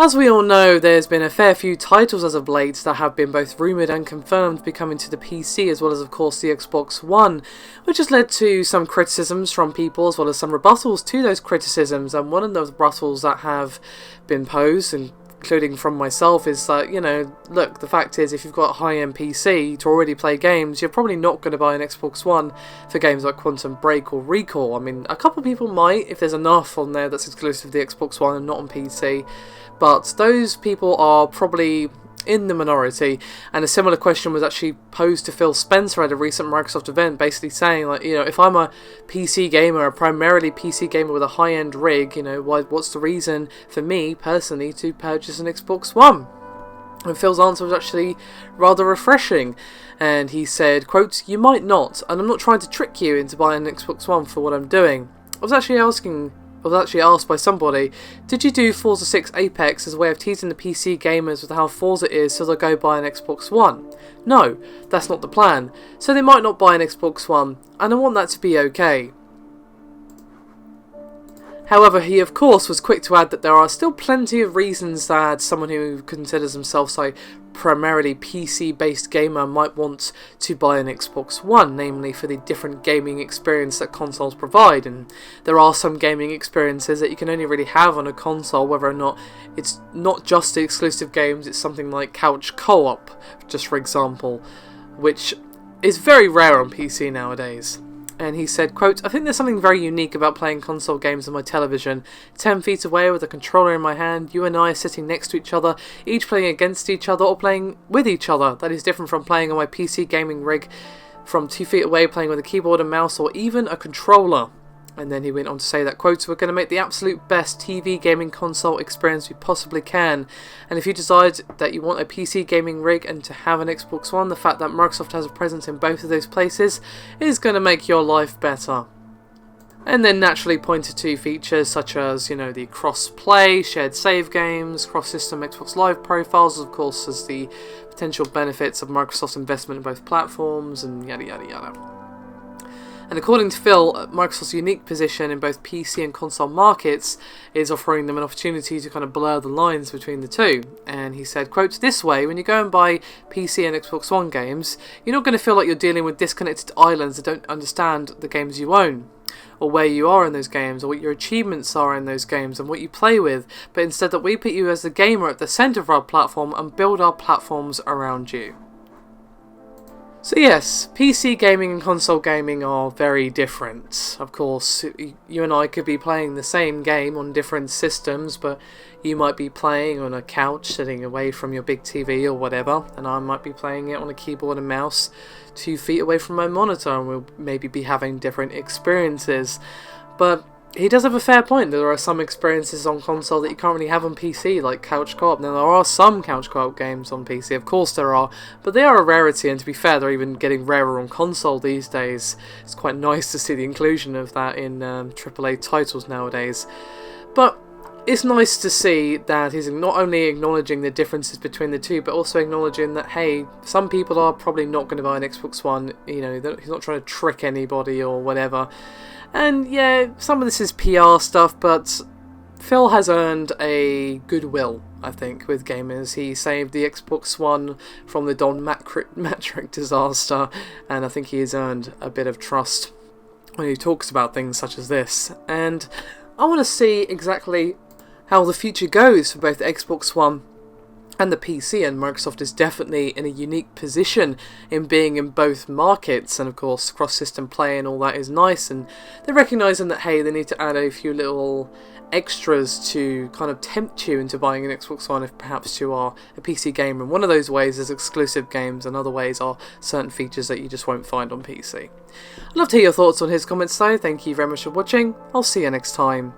As we all know, there's been a fair few titles as of late that have been both rumoured and confirmed to be coming to the PC, as well as of course the Xbox One, which has led to some criticisms from people as well as some rebuttals to those criticisms. And one of the rebuttals that have been posed, including from myself, is that, look, the fact is, if you've got a high-end PC to already play games, you're probably not going to buy an Xbox One for games like Quantum Break or Recall. I mean, a couple of people might, if there's enough on there that's exclusive to the Xbox One and not on PC, but those people are probably in the minority. And a similar question was actually posed to Phil Spencer at a recent Microsoft event, basically saying, like, if I'm a PC gamer, a primarily PC gamer with a high-end rig, what's the reason for me personally to purchase an Xbox One? And Phil's answer was actually rather refreshing, and he said, quote, "You might not, and I'm not trying to trick you into buying an Xbox One for what I'm doing. I was actually asked by somebody, did you do Forza 6 Apex as a way of teasing the PC gamers with how Forza is so they'll go buy an Xbox One? No, that's not the plan. So they might not buy an Xbox One, and I want that to be okay." However, he of course was quick to add that there are still plenty of reasons that someone who considers themselves a primarily PC-based gamer might want to buy an Xbox One, namely for the different gaming experience that consoles provide. And there are some gaming experiences that you can only really have on a console, whether or not it's not just the exclusive games, it's something like couch co-op, just for example, which is very rare on PC nowadays. And he said, quote, "I think there's something very unique about playing console games on my television. 10 feet away with a controller in my hand, you and I are sitting next to each other, each playing against each other or playing with each other. That is different from playing on my PC gaming rig from 2 feet away, playing with a keyboard and mouse or even a controller." And then he went on to say that, quote, "We're going to make the absolute best TV gaming console experience we possibly can. And if you decide that you want a PC gaming rig and to have an Xbox One, the fact that Microsoft has a presence in both of those places is going to make your life better." And then naturally pointed to features such as, the cross-play, shared save games, cross-system Xbox Live profiles, of course, as the potential benefits of Microsoft's investment in both platforms, and yada yada yada. And according to Phil, Microsoft's unique position in both PC and console markets is offering them an opportunity to kind of blur the lines between the two. And he said, quote, "This way, when you go and buy PC and Xbox One games, you're not going to feel like you're dealing with disconnected islands that don't understand the games you own, or where you are in those games, or what your achievements are in those games, and what you play with, but instead that we put you as the gamer at the centre of our platform and build our platforms around you." So yes, PC gaming and console gaming are very different. Of course, you and I could be playing the same game on different systems, but you might be playing on a couch sitting away from your big TV or whatever, and I might be playing it on a keyboard and mouse 2 feet away from my monitor, and we'll maybe be having different experiences. But he does have a fair point. There are some experiences on console that you can't really have on PC, like couch co-op. Now, there are some couch co-op games on PC, of course there are, but they are a rarity, and to be fair, they're even getting rarer on console these days. It's quite nice to see the inclusion of that in AAA titles nowadays. But it's nice to see that he's not only acknowledging the differences between the two, but also acknowledging that, hey, some people are probably not going to buy an Xbox One. He's not trying to trick anybody or whatever. And yeah, some of this is PR stuff, but Phil has earned a goodwill, I think, with gamers. He saved the Xbox One from the Don Matrick disaster, and I think he has earned a bit of trust when he talks about things such as this. And I want to see exactly how the future goes for both the Xbox One and the PC, and Microsoft is definitely in a unique position in being in both markets, and of course cross-system play and all that is nice, and they're recognising that, hey, they need to add a few little extras to kind of tempt you into buying an Xbox One if perhaps you are a PC gamer, and one of those ways is exclusive games, and other ways are certain features that you just won't find on PC. I'd love to hear your thoughts on his comments though. Thank you very much for watching. I'll see you next time.